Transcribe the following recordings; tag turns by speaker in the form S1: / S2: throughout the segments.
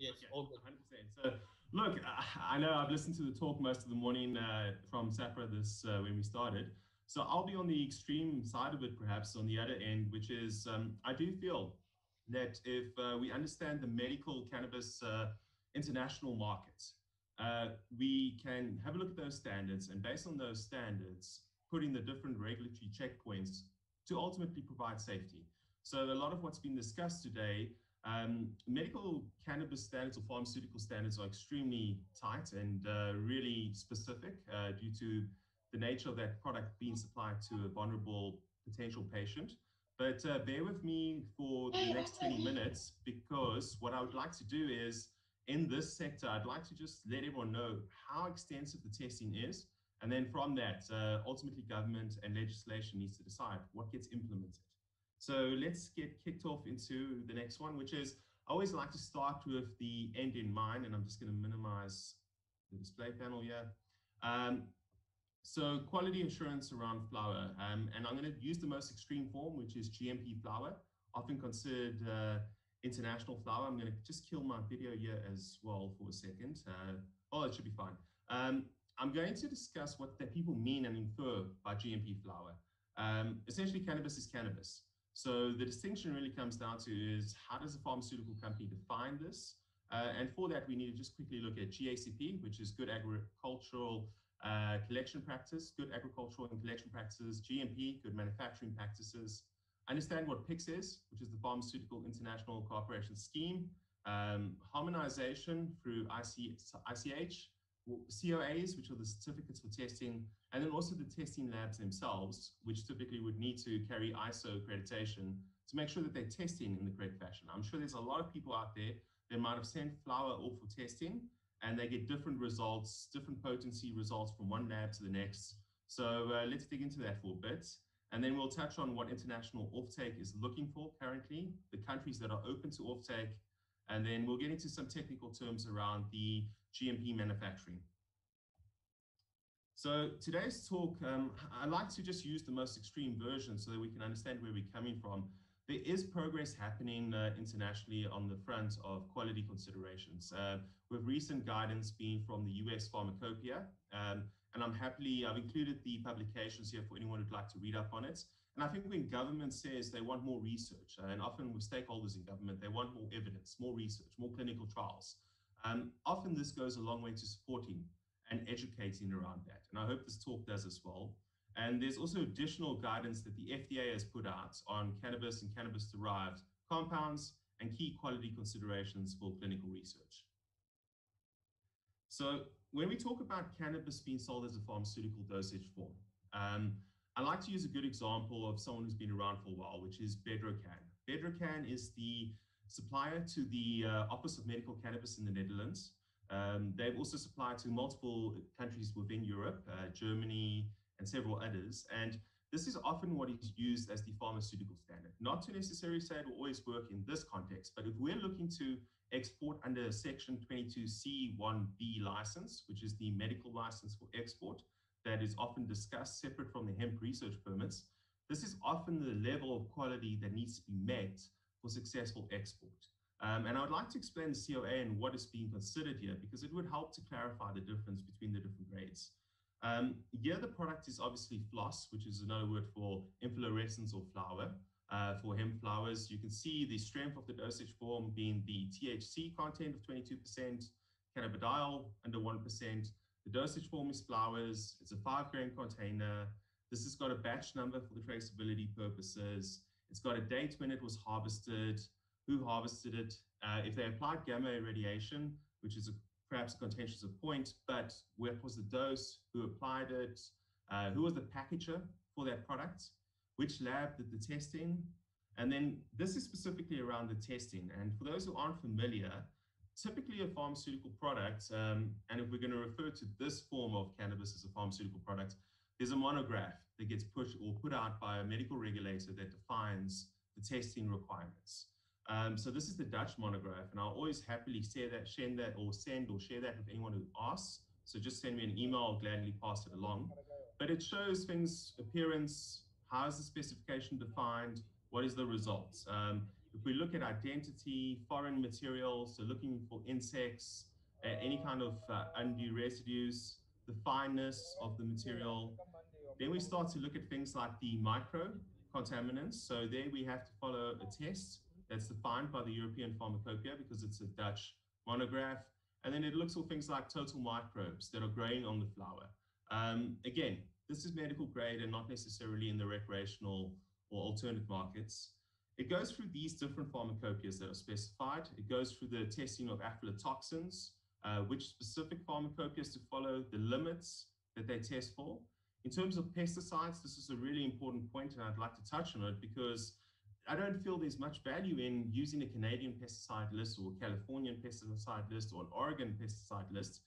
S1: Yes,
S2: Okay,
S1: all good.
S2: 100%. So, look, I know I've listened to the talk most of the morning from Sapra this when we started. So I'll be on the extreme side of it, perhaps on the other end, which is I do feel that if we understand the medical cannabis international market, we can have a look at those standards, and based on those standards, put in the different regulatory checkpoints to ultimately provide safety. So a lot of what's been discussed today, medical cannabis standards or pharmaceutical standards are extremely tight and really specific due to the nature of that product being supplied to a vulnerable potential patient. But bear with me for the next 20 minutes, because what I would like to do is, in this sector, I'd like to just let everyone know how extensive the testing is. And then from that, ultimately government and legislation needs to decide what gets implemented. So let's get kicked off into the next one, which is, I always like to start with the end in mind, and I'm just going to minimize the display panel here. So quality assurance around flower, and I'm going to use the most extreme form, which is GMP flower, often considered international flower. I'm going to just kill my video here as well for a second. Oh, it should be fine. I'm going to discuss what the people mean and infer by GMP flower. Essentially, cannabis is cannabis. So the distinction really comes down to is, how does a pharmaceutical company define this? And for that, we need to just quickly look at GACP, which is good agricultural collection practice, good agricultural and collection practices, GMP, good manufacturing practices. Understand what PICS is, which is the Pharmaceutical International Cooperation Scheme, harmonization through ICH, COAs, which are the certificates for testing, and then also the testing labs themselves, which typically would need to carry ISO accreditation to make sure that they're testing in the correct fashion. I'm sure there's a lot of people out there that might have sent flower off for testing, and they get different results, different potency results from one lab to the next. So let's dig into that for a bit. And then we'll touch on what international offtake is looking for currently, the countries that are open to offtake, and then we'll get into some technical terms around the GMP manufacturing. So today's talk, I like to just use the most extreme version so that we can understand where we're coming from. There is progress happening internationally on the front of quality considerations, with recent guidance being from the US Pharmacopoeia. And I've included the publications here for anyone who'd like to read up on it. And I think when government says they want more research, and often with stakeholders in government, they want more evidence, more research, more clinical trials. Often this goes a long way to supporting and educating around that. And I hope this talk does as well. And there's also additional guidance that the FDA has put out on cannabis and cannabis-derived compounds and key quality considerations for clinical research. So when we talk about cannabis being sold as a pharmaceutical dosage form, I like to use a good example of someone who's been around for a while, which is Bedrocan. Bedrocan is the supplier to the Office of Medical Cannabis in the Netherlands. They've also supplied to multiple countries within Europe, Germany, and several others. And this is often what is used as the pharmaceutical standard. Not to necessarily say it will always work in this context, but if we're looking to export under Section 22C1B license, which is the medical license for export, that is often discussed separate from the hemp research permits, this is often the level of quality that needs to be met for successful export. And I would like to explain the COA and what is being considered here, because it would help to clarify the difference between the different grades. Here the product is obviously floss, which is another word for inflorescence or flower. For hemp flowers, you can see the strength of the dosage form being the THC content of 22%, cannabidiol under 1%. The dosage form is flowers. It's a 5-gram container. This has got a batch number for the traceability purposes. It's got a date when it was harvested, who harvested it, if they applied gamma irradiation, which is perhaps a contentious point, but what was the dose, who applied it, who was the packager for that product, which lab did the testing, and then this is specifically around the testing. And for those who aren't familiar, typically a pharmaceutical product, and if we're going to refer to this form of cannabis as a pharmaceutical product, there's a monograph that gets pushed or put out by a medical regulator that defines the testing requirements. So this is the Dutch monograph, and I'll always happily share that with anyone who asks. So just send me an email, I'll gladly pass it along. But it shows things, appearance, how is the specification defined, what is the results. if we look at identity, foreign materials, so looking for insects, any kind of undue residues, the fineness of the material. Then we start to look at things like the micro contaminants. So there we have to follow a test that's defined by the European Pharmacopoeia because it's a Dutch monograph. And then it looks for things like total microbes that are growing on the flower. Again, this is medical grade and not necessarily in the recreational or alternate markets. It goes through these different pharmacopoeias that are specified. It goes through the testing of aflatoxins, which specific pharmacopoeias to follow, the limits that they test for. In terms of pesticides, this is a really important point, and I'd like to touch on it because I don't feel there's much value in using a Canadian pesticide list or a Californian pesticide list or an Oregon pesticide list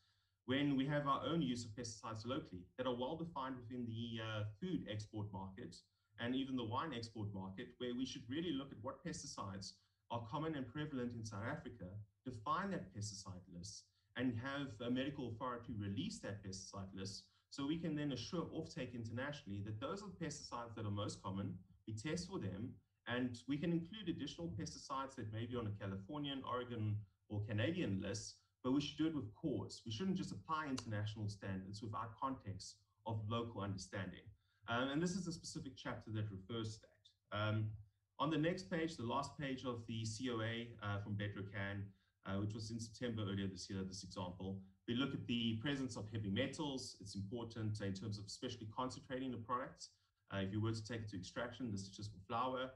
S2: when we have our own use of pesticides locally that are well defined within the food export market and even the wine export market, where we should really look at what pesticides are common and prevalent in South Africa, define that pesticide list, and have a medical authority release that pesticide list so we can then assure offtake internationally that those are the pesticides that are most common, we test for them, and we can include additional pesticides that may be on a Californian, Oregon, or Canadian list, but we should do it with cause. We shouldn't just apply international standards without context of local understanding. And this is a specific chapter that refers to that. On the next page, the last page of the COA from Bedrocan, which was in September earlier this year, this example, we look at the presence of heavy metals. It's important in terms of especially concentrating the product. If you were to take it to extraction, this is just for flour.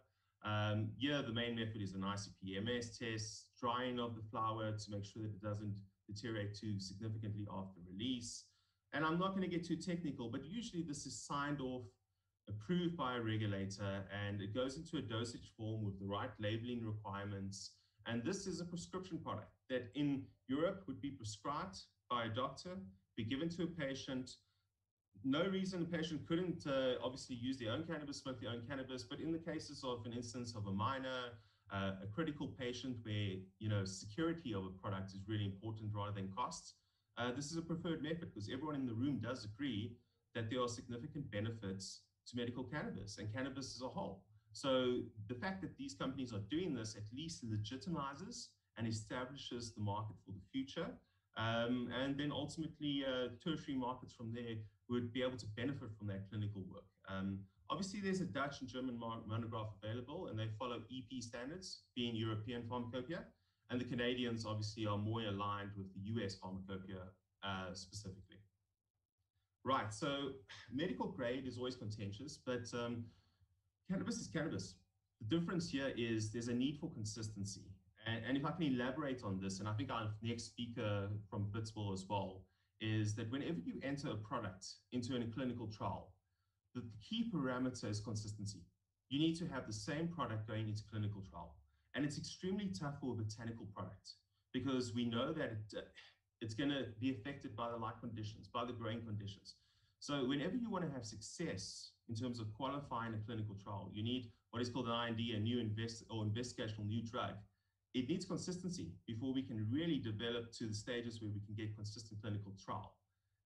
S2: Here, the main method is an ICP-MS test, drying of the flour to make sure that it doesn't deteriorate too significantly after release. And I'm not going to get too technical, but usually this is signed off, approved by a regulator, and it goes into a dosage form with the right labeling requirements. And this is a prescription product that in Europe would be prescribed by a doctor, be given to a patient. No reason a patient couldn't obviously use their own cannabis, smoke their own cannabis, but in the cases of an instance of a minor, a critical patient where security of a product is really important rather than cost, this is a preferred method because everyone in the room does agree that there are significant benefits to medical cannabis and cannabis as a whole. So the fact that these companies are doing this at least legitimizes and establishes the market for the future. And then ultimately tertiary markets from there would be able to benefit from that clinical work. Obviously, there's a Dutch and German monograph available, and they follow EP standards, being European Pharmacopoeia, and the Canadians obviously are more aligned with the US Pharmacopoeia specifically. Right, so medical grade is always contentious, but cannabis is cannabis. The difference here is there's a need for consistency. And if I can elaborate on this, and I think our next speaker from Bitsville as well, is that whenever you enter a product into a clinical trial, the key parameter is consistency. You need to have the same product going into clinical trial. And it's extremely tough for a botanical product because we know that it's going to be affected by the light conditions, by the growing conditions. So whenever you want to have success in terms of qualifying a clinical trial, you need what is called an IND, a new investigational new drug. It needs consistency before we can really develop to the stages where we can get consistent clinical trial.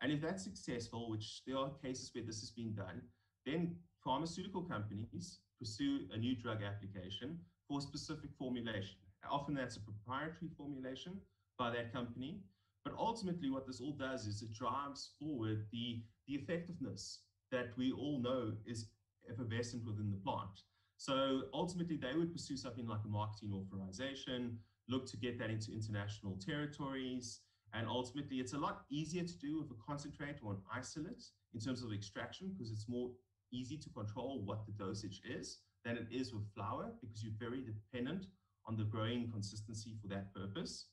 S2: And if that's successful, which there are cases where this has been done, then pharmaceutical companies pursue a new drug application for a specific formulation. Often that's a proprietary formulation by that company. But ultimately what this all does is it drives forward the effectiveness that we all know is effervescent within the plant. So ultimately, they would pursue something like a marketing authorization, look to get that into international territories, and ultimately, it's a lot easier to do with a concentrate or an isolate in terms of extraction because it's more easy to control what the dosage is than it is with flour because you're very dependent on the growing consistency for that purpose.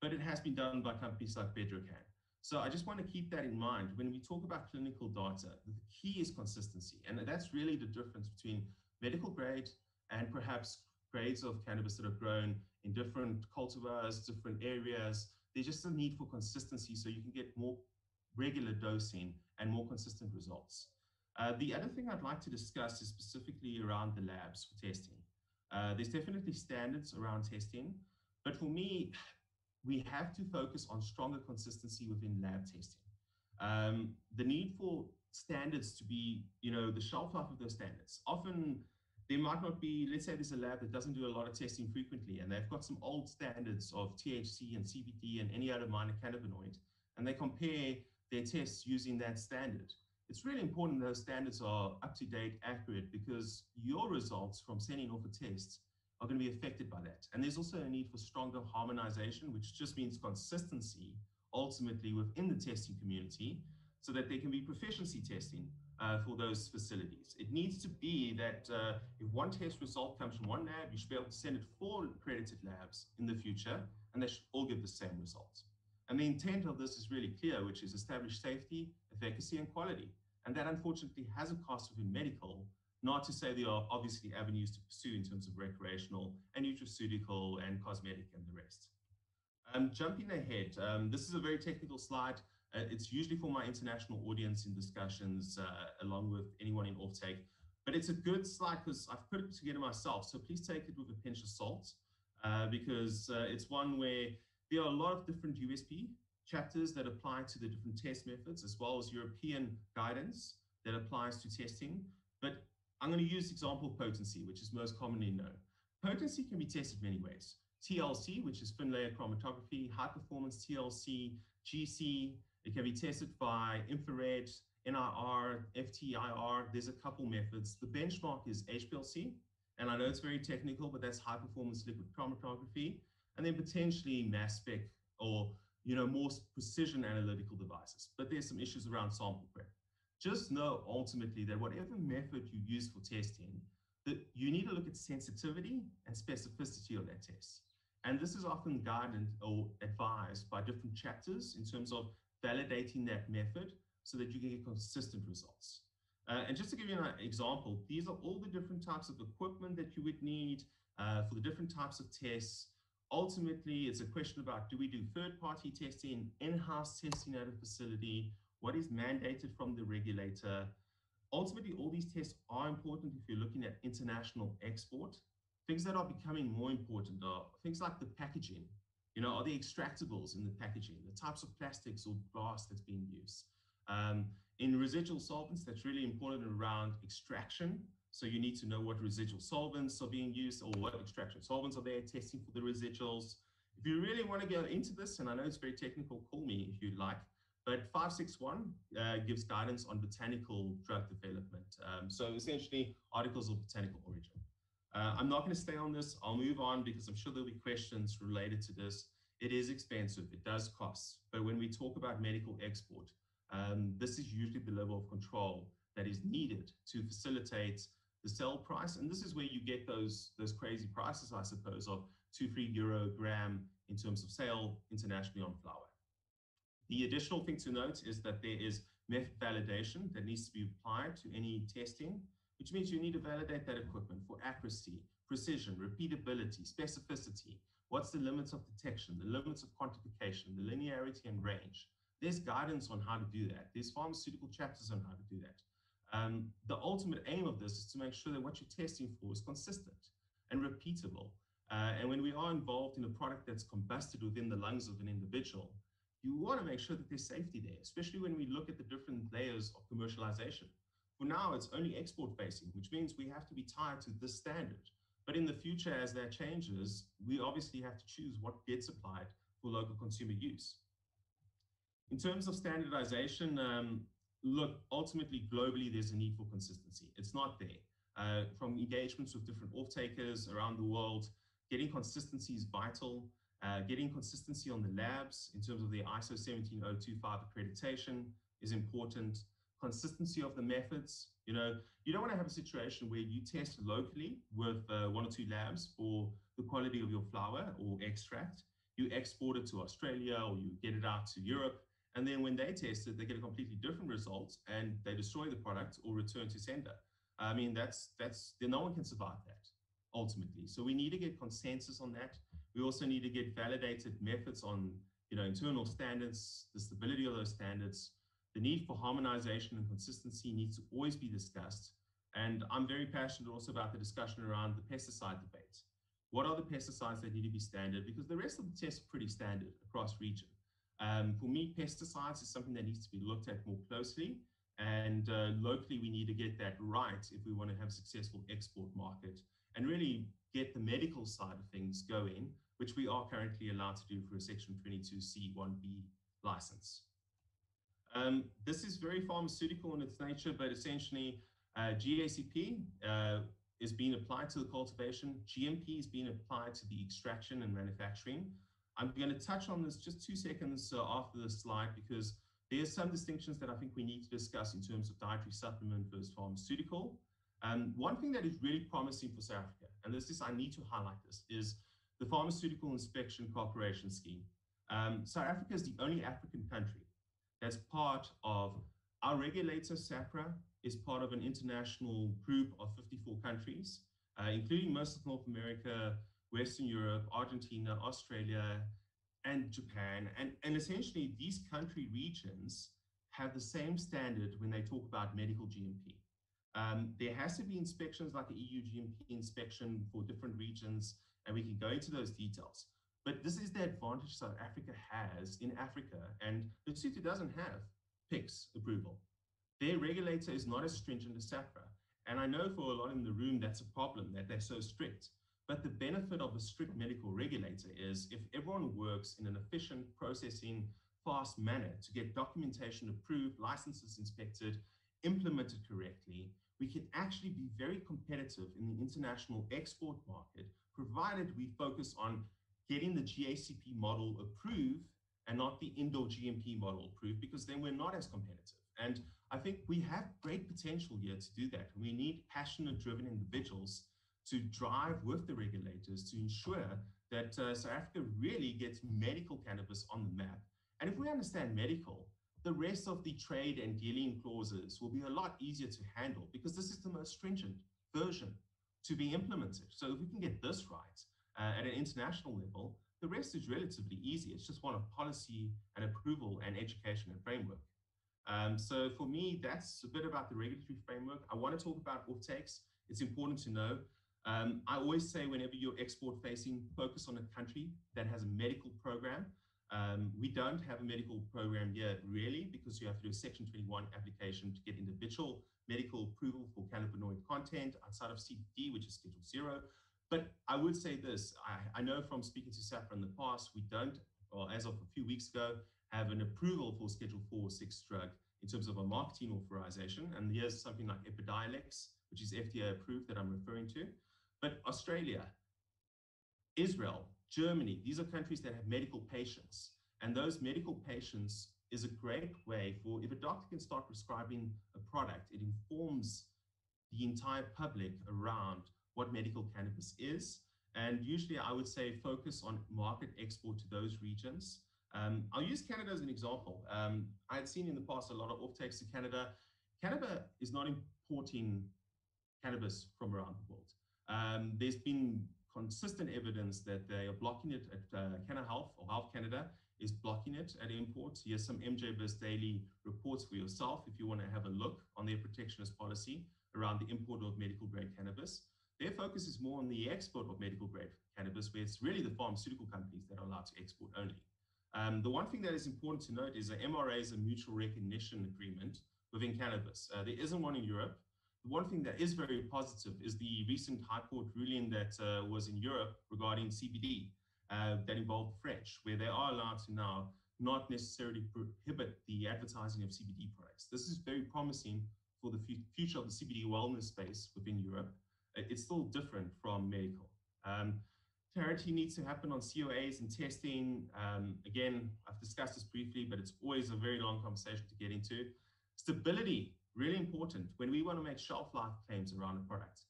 S2: But it has been done by companies like Bedrocan. So I just want to keep that in mind. When we talk about clinical data, the key is consistency, and that's really the difference between medical grade and perhaps grades of cannabis that are grown in different cultivars, different areas. There's just a need for consistency so you can get more regular dosing and more consistent results. The other thing I'd like to discuss is specifically around the labs for testing. There's definitely standards around testing, but for me, we have to focus on stronger consistency within lab testing. The need for standards to be, the shelf life of those standards. Often there might not be, let's say there's a lab that doesn't do a lot of testing frequently, and they've got some old standards of THC and CBD and any other minor cannabinoid, and they compare their tests using that standard. It's really important those standards are up to date, accurate, because your results from sending off a test are going to be affected by that. And there's also a need for stronger harmonization, which just means consistency ultimately within the testing community, so that there can be proficiency testing for those facilities. It needs to be that if one test result comes from one lab, you should be able to send it 4 accredited labs in the future, and they should all give the same results. And the intent of this is really clear, which is establish safety, efficacy, and quality. And that unfortunately has a cost within medical, not to say there are obviously avenues to pursue in terms of recreational and nutraceutical and cosmetic and the rest. Jumping ahead, this is a very technical slide. It's usually for my international audience in discussions, along with anyone in offtake. But it's a good slide because I've put it together myself. So please take it with a pinch of salt, because it's one where there are a lot of different USP chapters that apply to the different test methods, as well as European guidance that applies to testing. But I'm going to use the example of potency, which is most commonly known. Potency can be tested many ways. TLC, which is thin layer chromatography, high performance TLC, GC. It can be tested by infrared, NIR, FTIR. There's a couple methods. The benchmark is HPLC, and I know it's very technical, but that's high performance liquid chromatography, and then potentially mass spec or more precision analytical devices. But there's some issues around sample prep. Just know ultimately that whatever method you use for testing, that you need to look at sensitivity and specificity of that test. And this is often guided or advised by different chapters in terms of validating that method so that you can get consistent results. And just to give you an example, these are all the different types of equipment that you would need for the different types of tests. Ultimately, it's a question about, do we do third-party testing, in-house testing at a facility? What is mandated from the regulator? Ultimately, all these tests are important if you're looking at international export. Things that are becoming more important are things like the packaging. Are there extractables in the packaging, the types of plastics or glass that's being used? In residual solvents, that's really important around extraction. So you need to know what residual solvents are being used or what extraction solvents are there, testing for the residuals. If you really want to go into this, and I know it's very technical, call me if you'd like, but 561 gives guidance on botanical drug development. So essentially, articles of botanical origin. I'm not going to stay on this. I'll move on because I'm sure there'll be questions related to this. It is expensive. It does cost. But when we talk about medical export, this is usually the level of control that is needed to facilitate the sell price. And this is where you get those crazy prices, I suppose, of €2-3 a gram in terms of sale internationally on flower. The additional thing to note is that there is meth validation that needs to be applied to any testing, which means you need to validate that equipment for accuracy, precision, repeatability, specificity. What's the limits of detection, the limits of quantification, the linearity and range. There's guidance on how to do that. There's pharmaceutical chapters on how to do that. The ultimate aim of this is to make sure that what you're testing for is consistent and repeatable. And when we are involved in a product that's combusted within the lungs of an individual, you want to make sure that there's safety there, especially when we look at the different layers of commercialization. For now, it's only export facing, which means we have to be tied to this standard. But in the future, as that changes, we obviously have to choose what gets applied for local consumer use. In terms of standardization, look, ultimately, globally, there's a need for consistency. It's not there. From engagements with different off-takers around the world, getting consistency is vital. Getting consistency on the labs in terms of the ISO 17025 accreditation is important. Consistency of the methods. You don't want to have a situation where you test locally with 1 or 2 labs for the quality of your flower or extract. You export it to Australia or you get it out to Europe. And then when they test it, they get a completely different result and they destroy the product or return to sender. I mean, then no one can survive that ultimately. So we need to get consensus on that. We also need to get validated methods on, internal standards, the stability of those standards. The need for harmonization and consistency needs to always be discussed. And I'm very passionate also about the discussion around the pesticide debate. What are the pesticides that need to be standard? Because the rest of the tests are pretty standard across region. For me, pesticides is something that needs to be looked at more closely. And locally, we need to get that right if we want to have a successful export market and really get the medical side of things going, which we are currently allowed to do for a Section 22C1B license. This is very pharmaceutical in its nature, but essentially GACP is being applied to the cultivation. GMP is being applied to the extraction and manufacturing. I'm going to touch on this just 2 seconds after this slide, because there's some distinctions that I think we need to discuss in terms of dietary supplement versus pharmaceutical. One thing that is really promising for South Africa, and I need to highlight this, is the Pharmaceutical Inspection Cooperation Scheme. South Africa is the only African country that's part of our regulator, SAHPRA, is part of an international group of 54 countries, including most of North America, Western Europe, Argentina, Australia, and Japan. And essentially, these country regions have the same standard when they talk about medical GMP. There has to be inspections like the EU GMP inspection for different regions, and we can go into those details. But this is the advantage South Africa has in Africa, and Lesotho doesn't have PICS approval. Their regulator is not as stringent as SAHPRA. And I know for a lot in the room that's a problem, that they're so strict. But the benefit of a strict medical regulator is if everyone works in an efficient, processing, fast manner to get documentation approved, licenses inspected, implemented correctly, we can actually be very competitive in the international export market, provided we focus on getting the GACP model approved and not the indoor GMP model approved, because then we're not as competitive. And I think we have great potential here to do that. We need passionate, driven individuals to drive with the regulators to ensure that South Africa really gets medical cannabis on the map. And if we understand medical, the rest of the trade and dealing clauses will be a lot easier to handle, because this is the most stringent version to be implemented. So if we can get this right at an international level, the rest is relatively easy. It's just one of policy and approval and education and framework. So for me, that's a bit about the regulatory framework. I want to talk about offtakes. It's important to know. I always say whenever you're export facing, focus on a country that has a medical program. We don't have a medical program here really, because you have to do a Section 21 application to get individual medical approval for cannabinoid content outside of CBD, which is Schedule 0. But I would say this, I know from speaking to SAHPRA in the past, we don't, or as of a few weeks ago, have an approval for Schedule 4 or 6 drug in terms of a marketing authorization. And here's something like Epidiolex, which is FDA approved that I'm referring to. But Australia, Israel, Germany, these are countries that have medical patients. And those medical patients is a great way for, if a doctor can start prescribing a product, it informs the entire public around what medical cannabis is. And usually I would say focus on market export to those regions. I'll use Canada as an example. I had seen in the past a lot of offtakes to Canada. Canada is not importing cannabis from around the world. There's been consistent evidence that they are blocking it at Canna Health, or Health Canada is blocking it at imports. Here's some MJ Biz Daily reports for yourself if you want to have a look on their protectionist policy around the import of medical grade cannabis. Their focus is more on the export of medical grade cannabis, where it's really the pharmaceutical companies that are allowed to export only. The one thing that is important to note is that MRA is a mutual recognition agreement within cannabis. There isn't one in Europe. The one thing that is very positive is the recent High Court ruling that was in Europe regarding CBD that involved the French, where they are allowed to now not necessarily prohibit the advertising of CBD products. This is very promising for the future of the CBD wellness space within Europe. It's still different from medical. Clarity needs to happen on COAs and testing. Again, I've discussed this briefly, but it's always a very long conversation to get into. Stability, really important when we want to make shelf life claims around a product.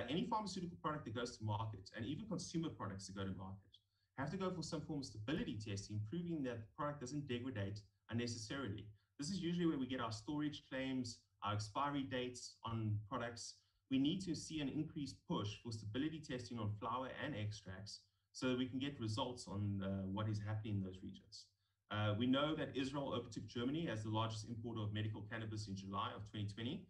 S2: Any pharmaceutical product that goes to market, and even consumer products that go to market, have to go for some form of stability testing, proving that the product doesn't degrade unnecessarily. This is usually where we get our storage claims, our expiry dates on products. We need to see an increased push for stability testing on flower and extracts so that we can get results on what is happening in those regions. We know that Israel overtook Germany as the largest importer of medical cannabis in July of 2020.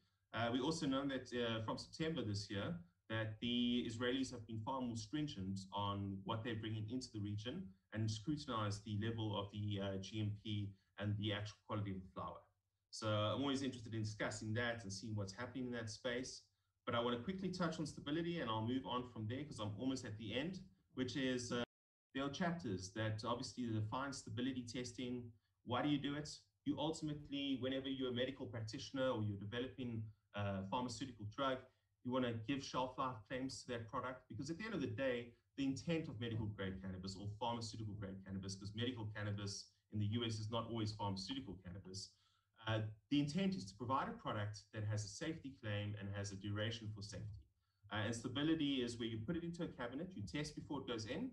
S2: We also know that from September this year, that the Israelis have been far more stringent on what they're bringing into the region and scrutinize the level of the GMP and the actual quality of the flower. So I'm always interested in discussing that and seeing what's happening in that space. But I want to quickly touch on stability, and I'll move on from there because I'm almost at the end, which is there are chapters that obviously define stability testing. Why do you do it? You ultimately, whenever you're a medical practitioner or you're developing a pharmaceutical drug, you want to give shelf life claims to that product, because at the end of the day, the intent of medical grade cannabis or pharmaceutical grade cannabis, because medical cannabis in the US is not always pharmaceutical cannabis, the intent is to provide a product that has a safety claim and has a duration for safety. And stability is where you put it into a cabinet, you test before it goes in.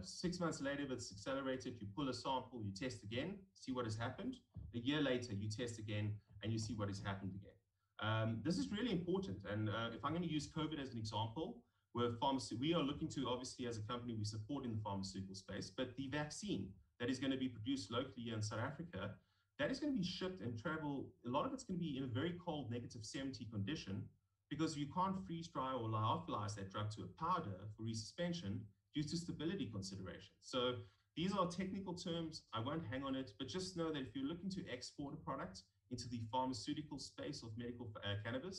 S2: 6 months later, if it's accelerated, you pull a sample, you test again, see what has happened. A year later, you test again, and you see what has happened again. This is really important. And if I'm going to use COVID as an example, we are looking to, obviously, as a company, we support in the pharmaceutical space, but the vaccine that is going to be produced locally here in South Africa, that is going to be shipped and travel. A lot of it's going to be in a very cold -70 condition, because you can't freeze dry or lyophilize that drug to a powder for resuspension due to stability considerations. So these are technical terms. I won't hang on it, but just know that if you're looking to export a product into the pharmaceutical space of medical cannabis,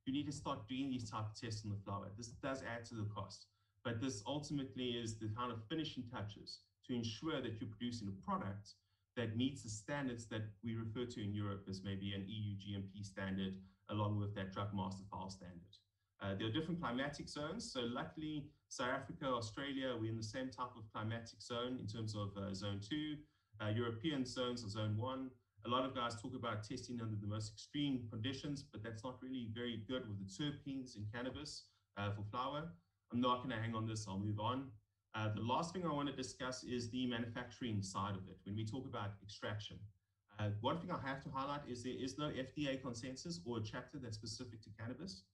S2: you need to start doing these type of tests on the flower. This does add to the cost, but this ultimately is the kind of finishing touches to ensure that you're producing a product that meets the standards that we refer to in Europe as maybe an EU GMP standard, along with that drug master file standard. There are different climatic zones. So luckily, South Africa, Australia, we're in the same type of climatic zone in terms of zone 2. European zones are zone 1. A lot of guys talk about testing under the most extreme conditions, but that's not really very good with the terpenes in cannabis for flower. I'm not going to hang on this. I'll move on. The last thing I want to discuss is the manufacturing side of it. When we talk about extraction, one thing I have to highlight is there is no FDA consensus or a chapter that's specific to cannabis,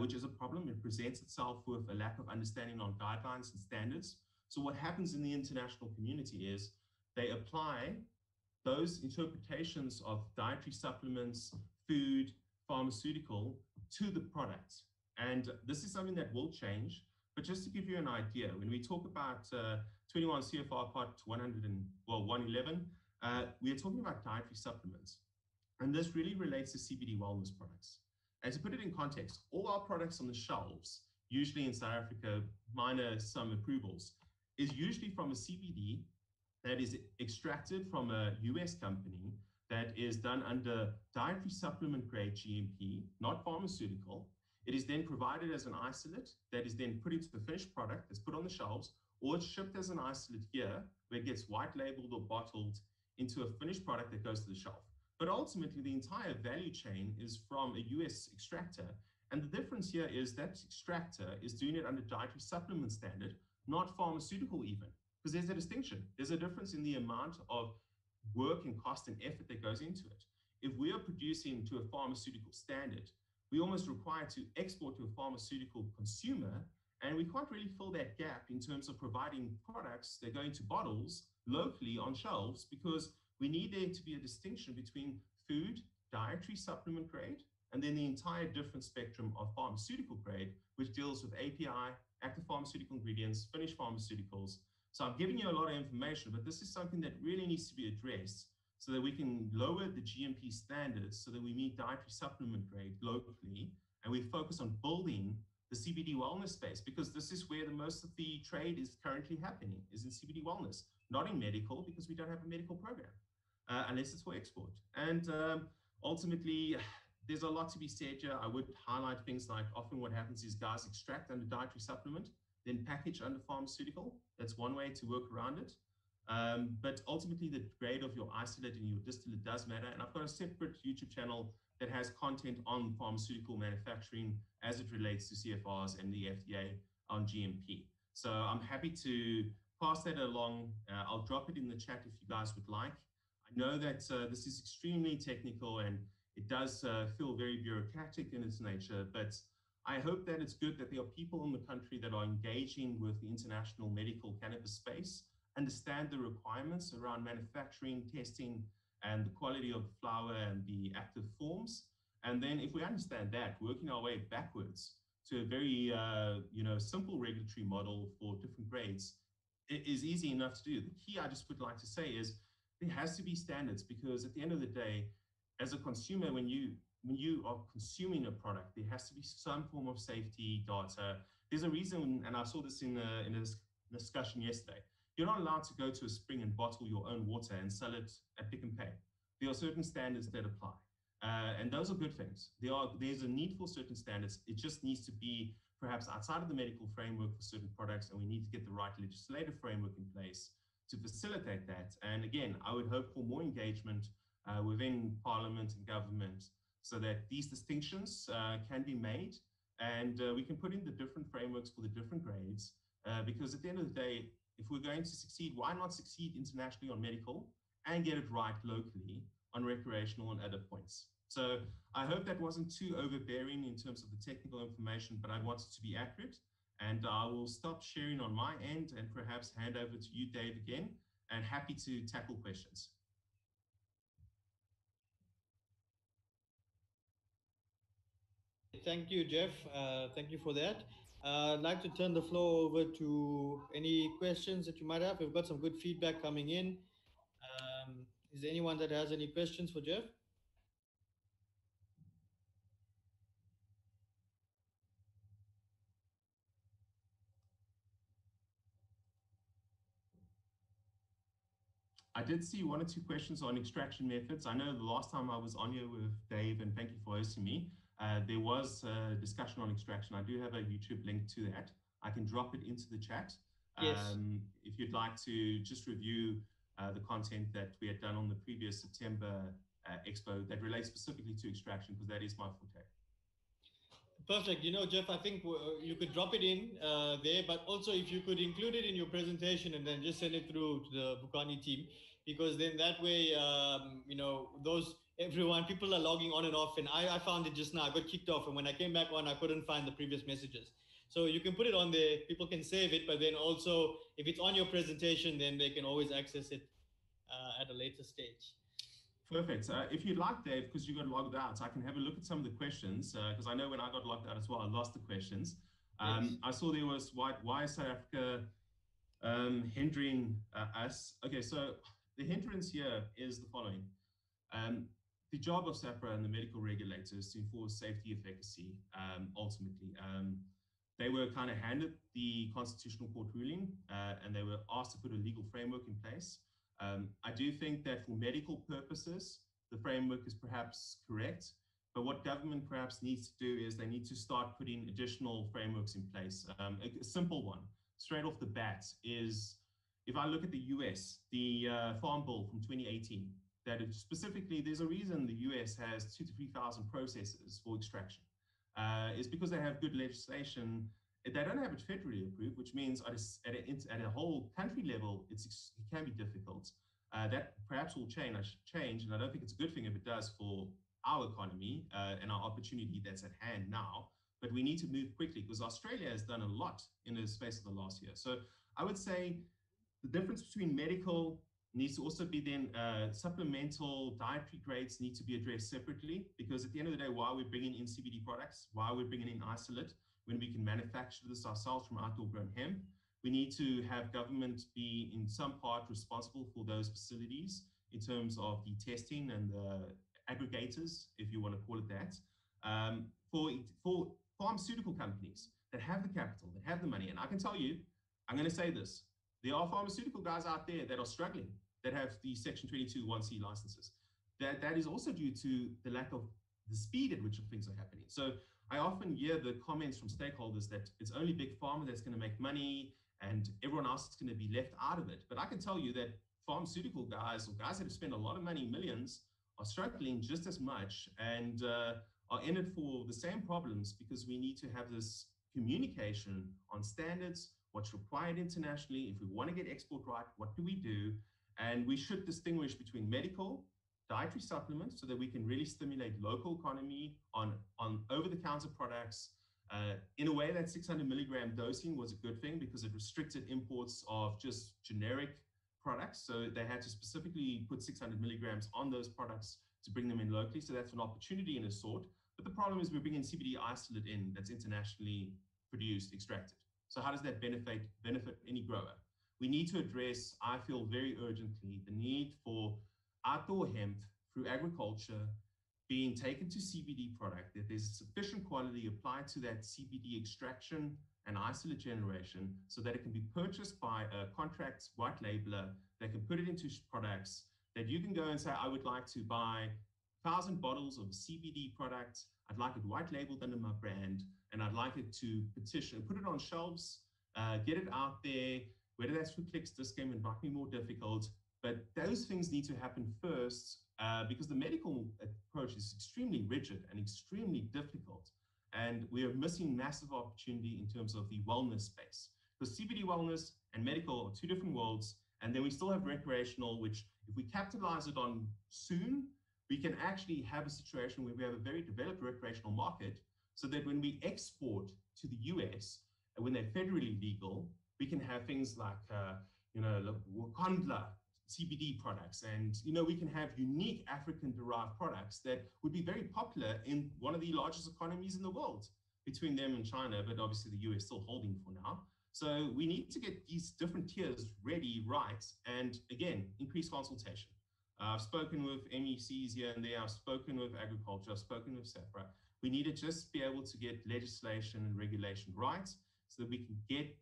S2: which is a problem. It presents itself with a lack of understanding on guidelines and standards. So what happens in the international community is they apply those interpretations of dietary supplements, food, pharmaceutical to the product. And this is something that will change. But just to give you an idea, when we talk about 21 CFR Part 111, we are talking about dietary supplements. And this really relates to CBD wellness products. And to put it in context, all our products on the shelves, usually in South Africa, minus some approvals, is usually from a CBD that is extracted from a US company that is done under dietary supplement grade GMP, not pharmaceutical. It is then provided as an isolate that is then put into the finished product that's put on the shelves, or it's shipped as an isolate here, where it gets white labeled or bottled into a finished product that goes to the shelf. But ultimately, the entire value chain is from a US extractor. And the difference here is that extractor is doing it under dietary supplement standard, not pharmaceutical even, because there's a distinction. There's a difference in the amount of work and cost and effort that goes into it. If we are producing to a pharmaceutical standard, we almost require to export to a pharmaceutical consumer, and we can't really fill that gap in terms of providing products that go into bottles locally on shelves, because we need there to be a distinction between food, dietary supplement grade, and then the entire different spectrum of pharmaceutical grade, which deals with API, active pharmaceutical ingredients, finished pharmaceuticals. So I'm giving you a lot of information, but this is something that really needs to be addressed so that we can lower the GMP standards so that we meet dietary supplement grade locally, and we focus on building the CBD wellness space, because this is where the most of the trade is currently happening, is in CBD wellness, not in medical, because we don't have a medical program, unless it's for export. And ultimately, there's a lot to be said here. I would highlight things like often what happens is guys extract under dietary supplement, then package under pharmaceutical. That's one way to work around it. But ultimately, the grade of your isolate and your distillate does matter. And I've got a separate YouTube channel that has content on pharmaceutical manufacturing as it relates to CFRs and the FDA on GMP. So I'm happy to pass that along. I'll drop it in the chat if you guys would like. I know that this is extremely technical and it does feel very bureaucratic in its nature, but I hope that it's good that there are people in the country that are engaging with the international medical cannabis space, understand the requirements around manufacturing, testing, and the quality of the flower and the active forms. And then if we understand that, working our way backwards to a very simple regulatory model for different grades, it is easy enough to do. The key I just would like to say is there has to be standards, because at the end of the day, as a consumer, when you are consuming a product, there has to be some form of safety data. There's a reason, and I saw this in a discussion yesterday. You're not allowed to go to a spring and bottle your own water and sell it at Pick and Pay. There are certain standards that apply, and those are good things. There's a need for certain standards. It just needs to be perhaps outside of the medical framework for certain products, and we need to get the right legislative framework in place to facilitate that. And again, I would hope for more engagement within Parliament and government so that these distinctions can be made, and we can put in the different frameworks for the different grades, because at the end of the day, if we're going to succeed, why not succeed internationally on medical and get it right locally on recreational and other points? So I hope that wasn't too overbearing in terms of the technical information, but I want it to be accurate. And I will stop sharing on my end and perhaps hand over to you, Dave, again, and happy to tackle questions.
S1: Thank you, Jeff. Thank you for that. I'd like to turn the floor over to any questions that you might have. We've got some good feedback coming in. Is there anyone that has any questions for Jeff?
S2: I did see one or two questions on extraction methods. I know the last time I was on here with Dave, and thank you for hosting me, there was a discussion on extraction. I do have a YouTube link to that. I can drop it into the chat.
S1: Yes.
S2: If you'd like to just review the content that we had done on the previous September expo that relates specifically to extraction, because that is my forte.
S1: Perfect. You know, Jeff, I think you could drop it in there, but also if you could include it in your presentation and then just send it through to the Bukani team, because then that way, you know, people are logging on and off, and I found it just now. I got kicked off, and when I came back on, I couldn't find the previous messages. So you can put it on there. People can save it, but then also if it's on your presentation, then they can always access it at a later stage.
S2: Perfect. If you'd like, Dave, because you got logged out, I can have a look at some of the questions, because I know when I got logged out as well, I lost the questions.
S1: Yes.
S2: I saw there was why is South Africa hindering us? Okay, so the hindrance here is the following. The job of SAHPRA and the medical regulators is to enforce safety efficacy, ultimately. They were kind of handed the Constitutional Court ruling, and they were asked to put a legal framework in place. I do think that for medical purposes, the framework is perhaps correct, but what government perhaps needs to do is they need to start putting additional frameworks in place. A simple one, straight off the bat, is if I look at the US, the Farm Bill from 2018, that specifically, there's a reason the US has 2,000 to 3,000 processes for extraction. It's because they have good legislation. They don't have it federally approved, which means at a whole country level, it can be difficult. That perhaps will change, and I don't think it's a good thing if it does for our economy and our opportunity that's at hand now. But we need to move quickly because Australia has done a lot in the space of the last year. So I would say the difference between medical needs to also be then supplemental dietary grades need to be addressed separately, because at the end of the day, while we're bringing in CBD products, while we're bringing in isolate, when we can manufacture this ourselves from outdoor grown hemp, we need to have government be in some part responsible for those facilities in terms of the testing and the aggregators, if you want to call it that, for pharmaceutical companies that have the capital, that have the money. And I can tell you, I'm going to say this, there are pharmaceutical guys out there that are struggling, that have the Section 22 1C licenses. That is also due to the lack of the speed at which things are happening. So I often hear the comments from stakeholders that it's only big pharma that's going to make money and everyone else is going to be left out of it. But I can tell you that pharmaceutical guys, or guys that have spent a lot of money, millions, are struggling just as much and are in it for the same problems, because we need to have this communication on standards, what's required internationally. If we want to get export right, what do we do? And we should distinguish between medical, dietary supplements, so that we can really stimulate local economy on over-the-counter products. In a way, that 600 milligram dosing was a good thing because it restricted imports of just generic products. So they had to specifically put 600 milligrams on those products to bring them in locally. So that's an opportunity in a sort. But the problem is we're bringing CBD isolate in that's internationally produced, extracted. So how does that benefit any grower? We need to address, I feel very urgently, the need for outdoor hemp through agriculture being taken to CBD product, that there's sufficient quality applied to that CBD extraction and isolate generation so that it can be purchased by a contract white labeler that can put it into products, that you can go and say, I would like to buy 1,000 bottles of CBD products. I'd like it white labeled under my brand, and I'd like it to petition, put it on shelves, get it out there, whether that's through clicks, discount, it might be more difficult, but those things need to happen first because the medical approach is extremely rigid and extremely difficult. And we are missing massive opportunity in terms of the wellness space. Because CBD wellness and medical are two different worlds. And then we still have recreational, which if we capitalize it on soon, we can actually have a situation where we have a very developed recreational market so that when we export to the US, and when they're federally legal, we can have things like, Wakanda CBD products, and we can have unique African-derived products that would be very popular in one of the largest economies in the world, between them and China, but obviously the US still holding for now. So we need to get these different tiers ready, right, and again, increase consultation. I've spoken with MECs here and there, I've spoken with agriculture, I've spoken with SAPRA. We need to just be able to get legislation and regulation right so that we can get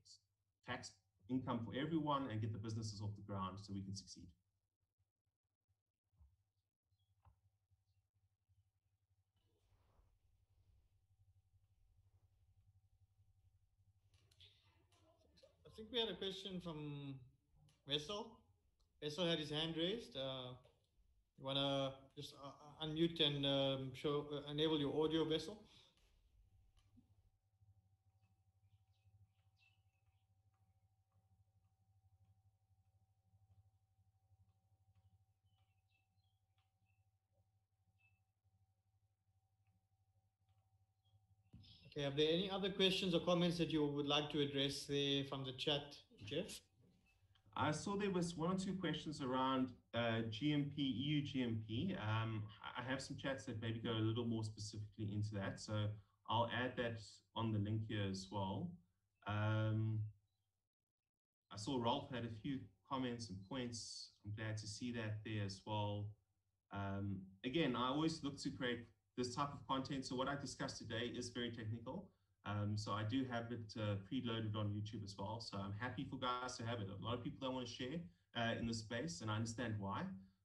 S2: tax income for everyone and get the businesses off the ground so we can succeed.
S1: I think we had a question from Vessel. Vessel had his hand raised. You want to just unmute and enable your audio, Vessel? Okay, are there any other questions or comments that you would like to address there from the chat, Jeff?
S2: I saw there was one or two questions around GMP, EU GMP. I have some chats that maybe go a little more specifically into that, so I'll add that on the link here as well. I saw Rolf had a few comments and points. I'm glad to see that there as well. Again, I always look to create this type of content. So what I discussed today is very technical. So I do have it preloaded on YouTube as well. So I'm happy for guys to have it. A lot of people don't want to share in the space, and I understand why.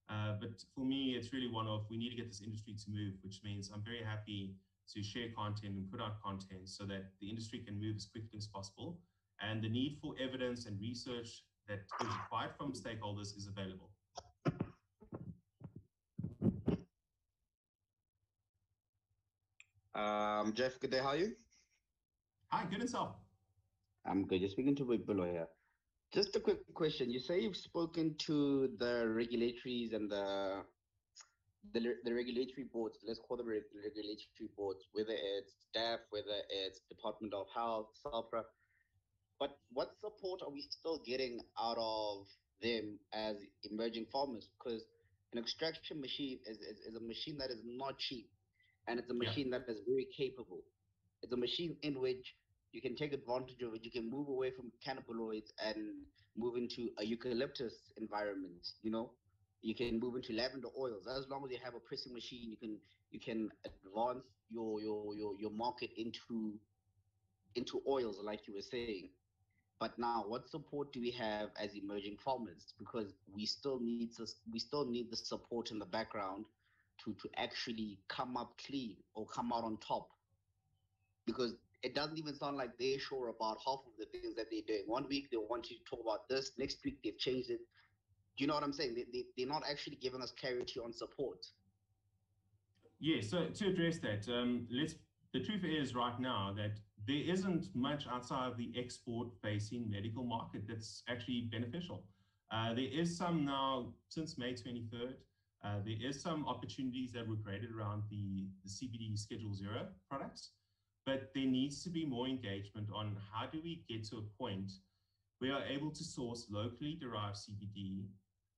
S2: But for me, it's really one of, we need to get this industry to move, which means I'm very happy to share content and put out content so that the industry can move as quickly as possible. And the need for evidence and research that is required from stakeholders is available.
S3: Jeff, good day, how are you?
S2: Hi, good and self.
S3: I'm good. You're speaking to Below here. Just a quick question. You say you've spoken to the regulatories and the regulatory boards, let's call them regulatory boards, whether it's staff, whether it's Department of Health, SAPRA. But what support are we still getting out of them as emerging farmers? Because an extraction machine is a machine that is not cheap, and it's a machine that is very capable. It's a machine in which you can take advantage of it. You can move away from cannabinoids and move into a eucalyptus environment. You can move into lavender oils. As long as you have a pressing machine, you can advance your market into oils, like you were saying. But now, what support do we have as emerging farmers? Because we still need the support in the background to actually come up clean or come out on top. Because it doesn't even sound like they're sure about half of the things that they're doing. 1 week they want you to talk about this, next week they've changed it. Do you know what I'm saying? They're not actually giving us clarity on support.
S2: Yeah, so to address that, the truth is right now that there isn't much outside of the export-facing medical market that's actually beneficial. There is some now, since May 23rd, there is some opportunities that were created around the CBD Schedule 0 products, but there needs to be more engagement on how do we get to a point where we are able to source locally derived CBD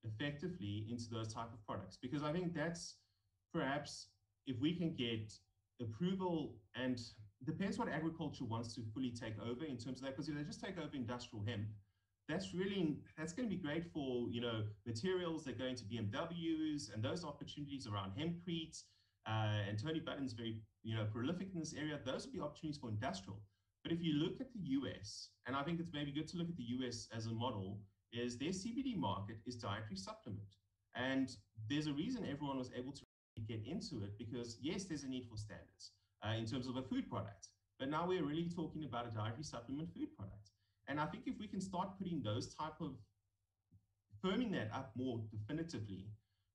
S2: effectively into those type of products. Because I think that's perhaps, if we can get approval, and depends what agriculture wants to fully take over in terms of that, because if they just take over industrial hemp, that's going to be great for materials that go into BMWs and those opportunities around hempcrete. and Tony Budden's very prolific in this area. Those would be opportunities for industrial. But if you look at the US, and I think it's maybe good to look at the US as a model, is their CBD market is dietary supplement. And there's a reason everyone was able to get into it, because yes, there's a need for standards in terms of a food product. But now we're really talking about a dietary supplement food product. And I think if we can start putting those type of, firming that up more definitively,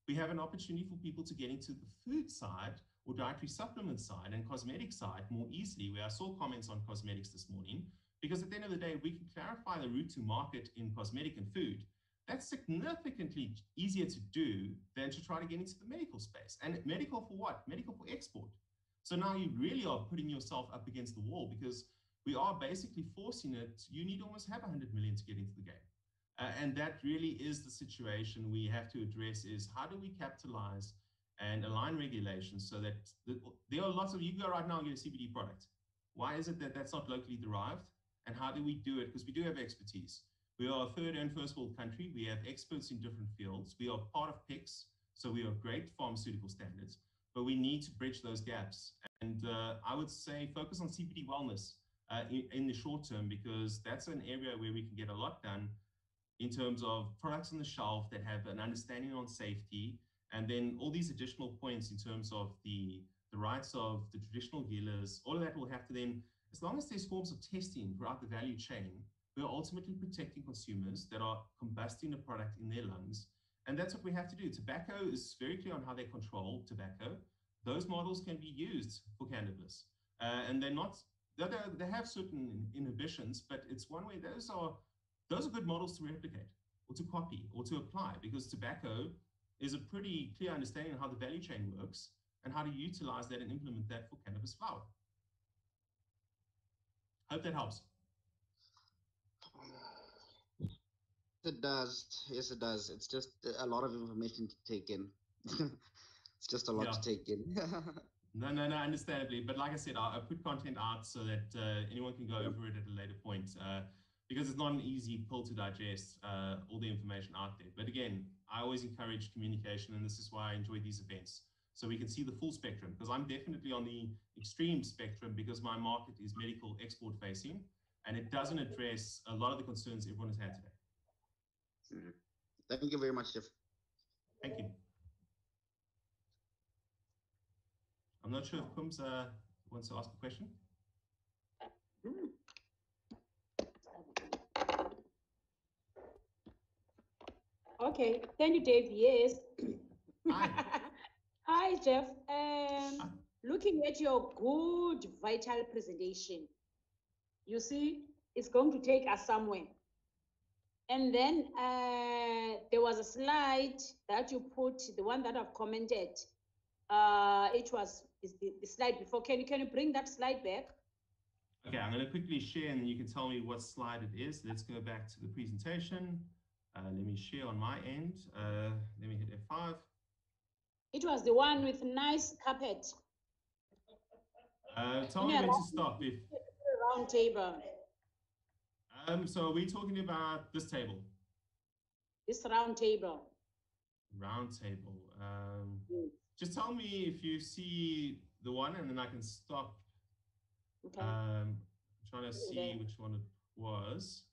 S2: we have an opportunity for people to get into the food side or dietary supplement side and cosmetic side more easily, where I saw comments on cosmetics this morning, because at the end of the day, we can clarify the route to market in cosmetic and food. That's significantly easier to do than to try to get into the medical space. And medical for what? Medical for export. So now you really are putting yourself up against the wall, because we are basically forcing it. You need almost have 100 million to get into the game. And that really is the situation we have to address, is how do we capitalize and align regulations so that there are lots of, you go right now and get a CBD product. Why is it that that's not locally derived? And how do we do it? Because we do have expertise. We are a third and first world country. We have experts in different fields. We are part of PICS, so we have great pharmaceutical standards, but we need to bridge those gaps. And I would say focus on CBD wellness in the short term, because that's an area where we can get a lot done in terms of products on the shelf that have an understanding on safety, and then all these additional points in terms of the rights of the traditional healers. All of that will have to then, as long as there's forms of testing throughout the value chain, we're ultimately protecting consumers that are combusting a product in their lungs. And that's what we have to do. Tobacco is very clear on how they control tobacco. Those models can be used for cannabis. And they're not, they have certain inhibitions, but it's one way those are good models to replicate or to copy or to apply, because tobacco is a pretty clear understanding of how the value chain works and how to utilize that and implement that for cannabis flower. Hope that helps.
S3: It does. Yes, it does. It's just a lot of information to take in. It's just a lot to take in.
S2: No, understandably. But like I said, I put content out so that anyone can go over it at a later point, because it's not an easy pill to digest, all the information out there. But again, I always encourage communication, and this is why I enjoy these events, so we can see the full spectrum, because I'm definitely on the extreme spectrum, because my market is medical export facing, and it doesn't address a lot of the concerns everyone has had today.
S3: Thank you very much, Jeff.
S2: Thank you. I'm not sure if Kums wants to ask a question.
S4: Okay, thank you, Dave. Yes.
S2: Hi.
S4: Hi, Jeff. Looking at your good, vital presentation, you see, it's going to take us somewhere. And then there was a slide that you put, the one that I've commented. It was the slide before. Can you bring that slide back?
S2: Okay, I'm going to quickly share, and you can tell me what slide it is. Let's go back to the presentation. Let me share on my end. Let me hit F5.
S4: It was the one with nice carpet.
S2: Tell me when to stop. If
S4: round table.
S2: So are we talking about this table?
S4: This round table.
S2: Round table. Just tell me if you see the one, and then I can stop.
S4: Okay.
S2: I'm trying to see which one it was.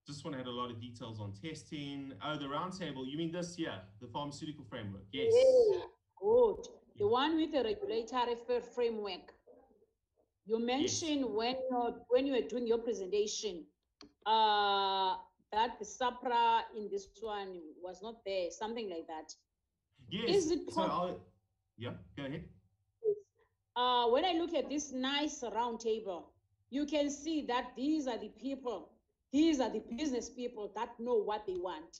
S2: This one had a lot of details on testing. Oh, the round table. You mean this here, the pharmaceutical framework? Yes.
S4: Yeah, good. The one with the regulatory framework. You mentioned when you were doing your presentation that the SAPRA in this one was not there, something like that.
S2: Yes.
S4: Is it
S2: so yeah, go ahead.
S4: When I look at this nice round table, you can see that these are the people, these are the business people that know what they want.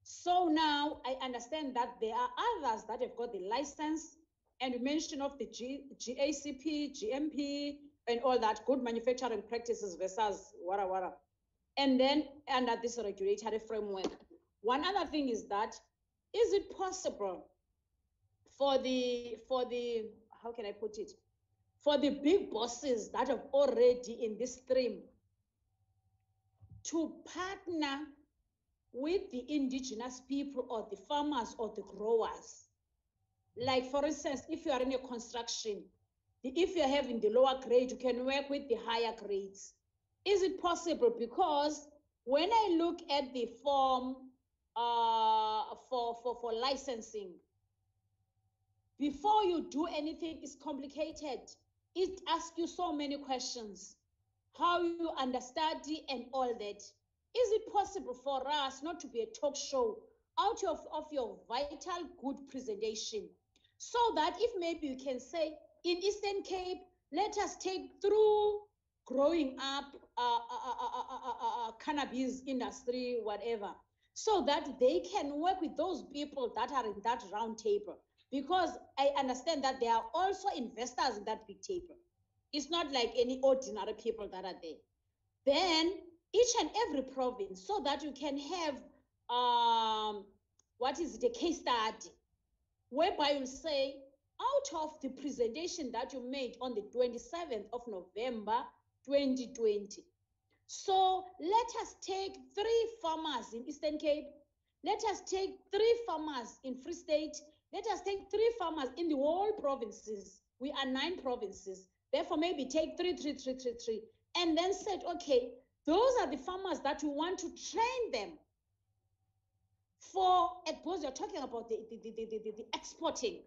S4: So now I understand that there are others that have got the license, and you mentioned of the GACP, GMP, and all that, good manufacturing practices versus wara. And then under this regulatory framework. One other thing is that, is it possible for the, how can I put it? For the big bosses that are already in this stream to partner with the indigenous people or the farmers or the growers. Like, for instance, if you are in a construction, if you're having the lower grade, you can work with the higher grades. Is it possible? Because when I look at the form for licensing, before you do anything, it's complicated. It asks you so many questions, how you understudy and all that. Is it possible for us not to be a talk show out of your vital good presentation, so that if maybe you can say, in Eastern Cape, let us take through growing up cannabis industry, whatever, so that they can work with those people that are in that round table. Because I understand that there are also investors in that big table. It's not like any ordinary people that are there. Then each and every province, so that you can have what is it, a case study, whereby you'll say, out of the presentation that you made on the 27th of November 2020, so let us take 3 farmers in Eastern Cape, let us take 3 farmers in Free State, let us take 3 farmers in the whole provinces. We are 9 provinces. Therefore, maybe take 3, 3, 3, 3, 3. And then said, okay, those are the farmers that we want to train them for, because you're talking about the exporting.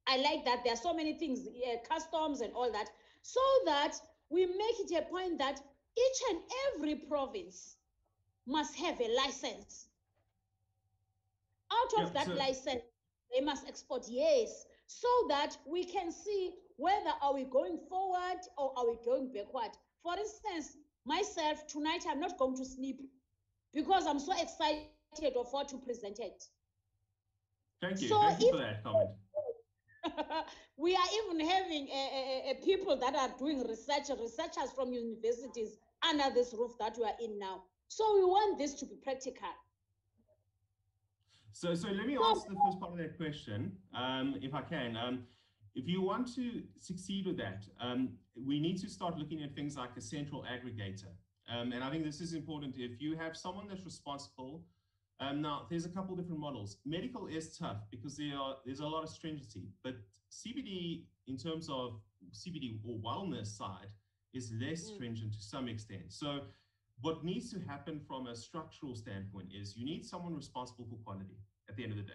S4: I like that. There are so many things, customs and all that, so that we make it a point that each and every province must have a license. Out of that license, they must export, yes, so that we can see whether are we going forward or are we going backward. For instance, myself, tonight I'm not going to sleep because I'm so excited of what you presented.
S2: Thank you. So thank you for that comment.
S4: We are even having people that are doing researchers from universities under this roof that we are in now. So we want this to be practical.
S2: So let me answer the first part of that question, if I can. If you want to succeed with that, we need to start looking at things like a central aggregator. And I think this is important. If you have someone that's responsible, now there's a couple different models. Medical is tough because there's a lot of stringency, but CBD, in terms of CBD or wellness side, is less stringent to some extent. So what needs to happen from a structural standpoint is you need someone responsible for quality at the end of the day.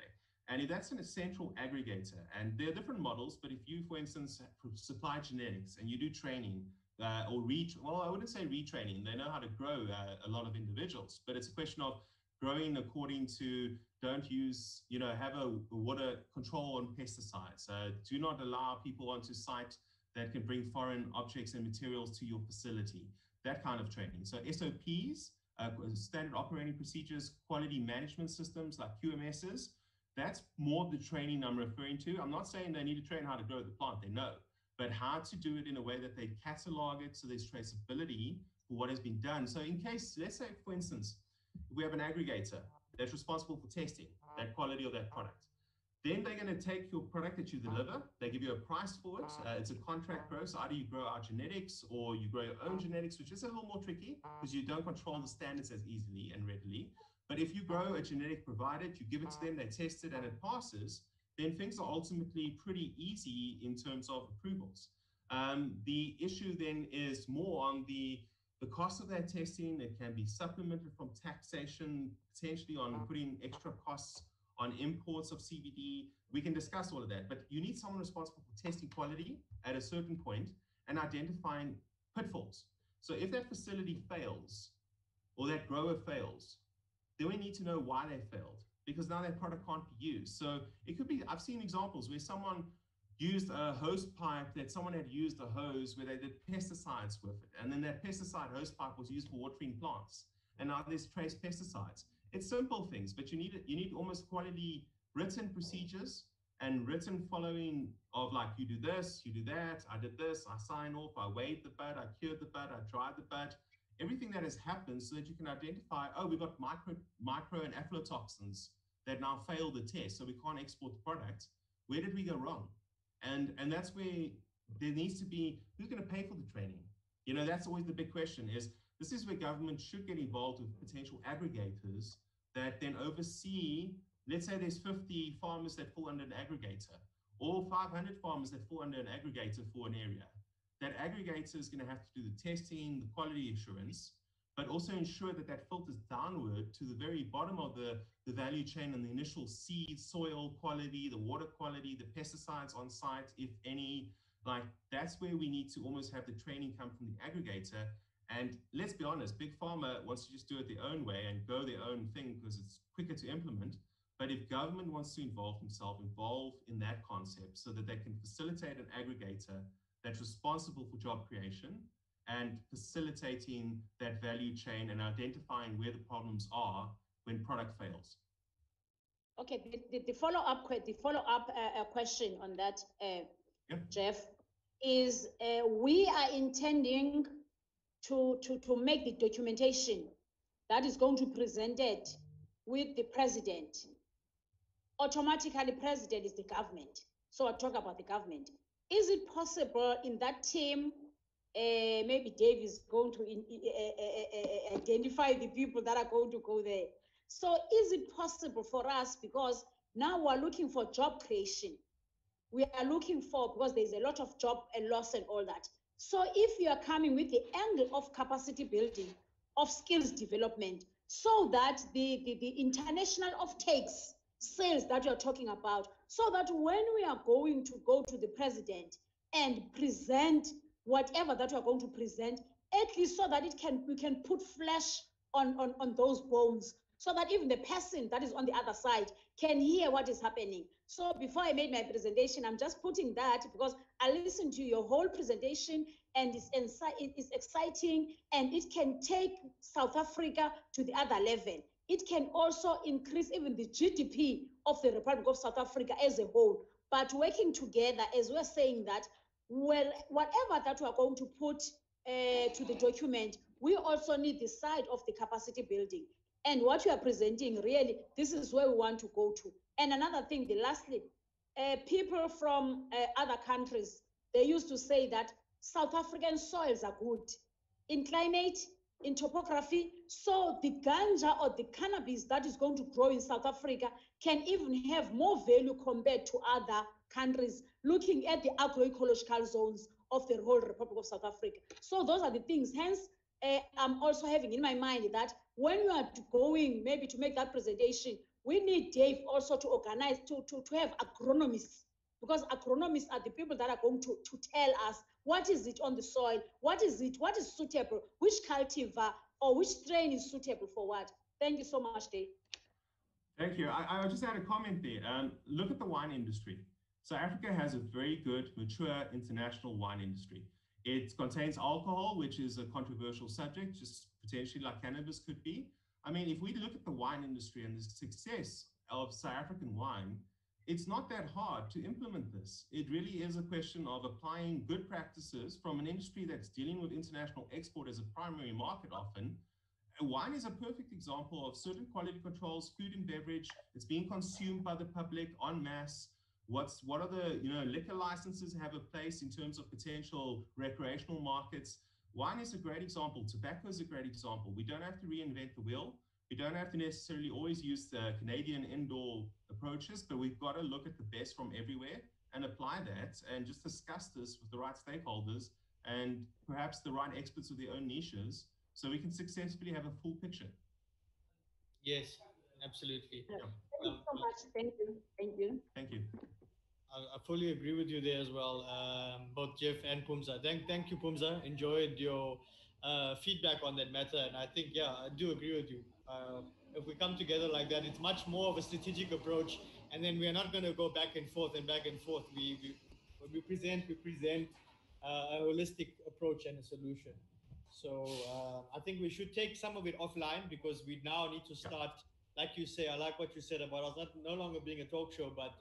S2: And if that's an essential aggregator, and there are different models, but if you, for instance, supply genetics and you do training well, I wouldn't say retraining, they know how to grow a lot of individuals, but it's a question of growing according to, don't use, have a water control on pesticides. Do not allow people onto site that can bring foreign objects and materials to your facility. That kind of training. So SOPs, standard operating procedures, quality management systems like QMSs, that's more the training I'm referring to. I'm not saying they need to train how to grow the plant, they know, but how to do it in a way that they catalog it so there's traceability for what has been done. So in case, let's say, for instance, we have an aggregator that's responsible for testing that quality of that product. Then they're going to take your product that you deliver, they give you a price for it. It's a contract growth, so either you grow our genetics or you grow your own genetics, which is a little more tricky because you don't control the standards as easily and readily. But if you grow a genetic provided, you give it to them, they test it and it passes, then things are ultimately pretty easy in terms of approvals. The issue then is more on the cost of that testing. It can be supplemented from taxation, potentially on putting extra costs on imports of CBD. We can discuss all of that, but you need someone responsible for testing quality at a certain point and identifying pitfalls. So if that facility fails or that grower fails, then we need to know why they failed, because now that product can't be used. So it could be, I've seen examples where someone used a hose pipe that someone had used a hose where they did pesticides with it. And then that pesticide hose pipe was used for watering plants. And now there's trace pesticides. It's simple things, but you need almost quality written procedures and written following of like, you do this, you do that, I did this, I sign off, I weighed the bud, I cured the bud, I dried the bud, everything that has happened so that you can identify, oh, we've got micro and aflatoxins that now fail the test, so we can't export the product. Where did we go wrong? And that's where there needs to be, who's going to pay for the training? That's always the big question. This is where government should get involved with potential aggregators that then oversee, let's say there's 50 farmers that fall under an aggregator, or 500 farmers that fall under an aggregator for an area. That aggregator is going to have to do the testing, the quality assurance, but also ensure that that filters downward to the very bottom of the value chain and the initial seed, soil quality, the water quality, the pesticides on site, if any. Like, that's where we need to almost have the training come from the aggregator. And let's be honest, Big Pharma wants to just do it their own way and go their own thing because it's quicker to implement. But if government wants to involve in that concept so that they can facilitate an aggregator that's responsible for job creation and facilitating that value chain and identifying where the problems are when product fails.
S4: Okay, the follow-up question on that, Jeff, is we are intending to make the documentation that is going to be presented with the president. Automatically, president is the government. So I talk about the government. Is it possible in that team, maybe Dave is going to identify the people that are going to go there. So is it possible for us, because now we're looking for job creation. We are looking for, because there's a lot of job loss and all that. So if you are coming with the angle of capacity building, of skills development, so that the international offtakes, sales that you're talking about, so that when we are going to go to the president and present whatever that we're going to present, at least so that we can put flesh on those bones, so that even the person that is on the other side can hear what is happening. So before I made my presentation, I'm just putting that because I listened to your whole presentation and it's exciting, and it can take South Africa to the other level. It can also increase even the GDP of the Republic of South Africa as a whole. But working together, as we're saying that, well, whatever that we're going to put to the document, we also need the side of the capacity building. And what you are presenting, really, this is where we want to go to. And another thing, lastly, people from other countries, they used to say that South African soils are good in climate, in topography. So the ganja or the cannabis that is going to grow in South Africa can even have more value compared to other countries, looking at the agroecological zones of the whole Republic of South Africa. So those are the things. Hence, I'm also having in my mind that when we are going maybe to make that presentation, we need Dave also to organize, to have agronomists, because agronomists are the people that are going to tell us what is it on the soil, what is suitable, which cultivar or which strain is suitable for what. Thank you so much, Dave.
S2: Thank you. I just had a comment there. Look at the wine industry. South Africa has a very good, mature international wine industry. It contains alcohol, which is a controversial subject, just potentially like cannabis could be. I mean, if we look at the wine industry and the success of South African wine, it's not that hard to implement this. It really is a question of applying good practices from an industry that's dealing with international export as a primary market often. Wine is a perfect example of certain quality controls, food and beverage. It's being consumed by the public en masse. What are the liquor licenses have a place in terms of potential recreational markets? Wine is a great example. Tobacco is a great example. We don't have to reinvent the wheel. We don't have to necessarily always use the Canadian indoor approaches, but we've got to look at the best from everywhere and apply that and just discuss this with the right stakeholders and perhaps the right experts with their own niches so we can successfully have a full picture.
S1: Yes, absolutely.
S4: Thank you so much. Thank you. Thank you.
S2: Thank you.
S1: I fully agree with you there as well, both Jeff and Pumza. Thank you, Pumza. Enjoyed your feedback on that matter, and I think, yeah, I do agree with you. If we come together like that, it's much more of a strategic approach, and then we are not going to go back and forth and back and forth. When we present a holistic approach and a solution. So I think we should take some of it offline, because we now need to start, like you say. I like what you said about us no longer being a talk show, but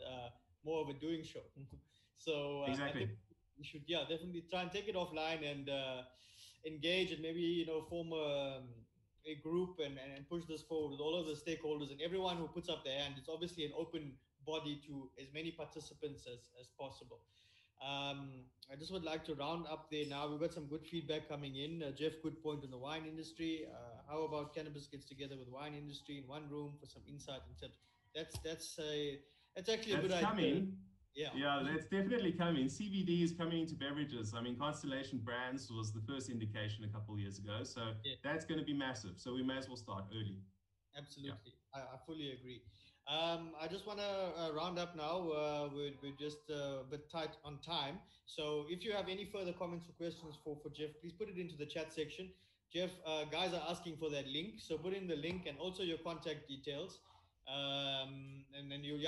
S1: more of a doing show. So
S2: exactly.
S1: I think we should, definitely try and take it offline and engage and maybe form a group and push this forward with all of the stakeholders and everyone who puts up their hand. It's obviously an open body to as many participants as possible. I just would like to round up there now. We've got some good feedback coming in. Jeff, good point on the wine industry. how about cannabis gets together with wine industry in one room for some insight and tips? That's actually a good idea.
S2: Coming.
S1: Yeah.
S2: Yeah, that's definitely coming. CBD is coming into beverages. I mean, Constellation Brands was the first indication a couple of years ago. So that's going to be massive. So we may as well start early.
S1: Absolutely. Yeah. I fully agree. I just want to round up now. We're just a bit tight on time. So if you have any further comments or questions for Jeff, please put it into the chat section. Jeff, guys are asking for that link. So put in the link and also your contact details. And then you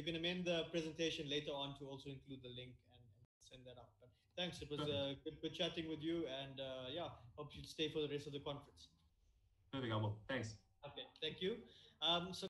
S1: can amend the presentation later on to also include the link and send that out. But thanks. It was good chatting with you. And hope you'll stay for the rest of the conference.
S2: Perfect, I will. Thanks.
S1: Okay. Thank you. So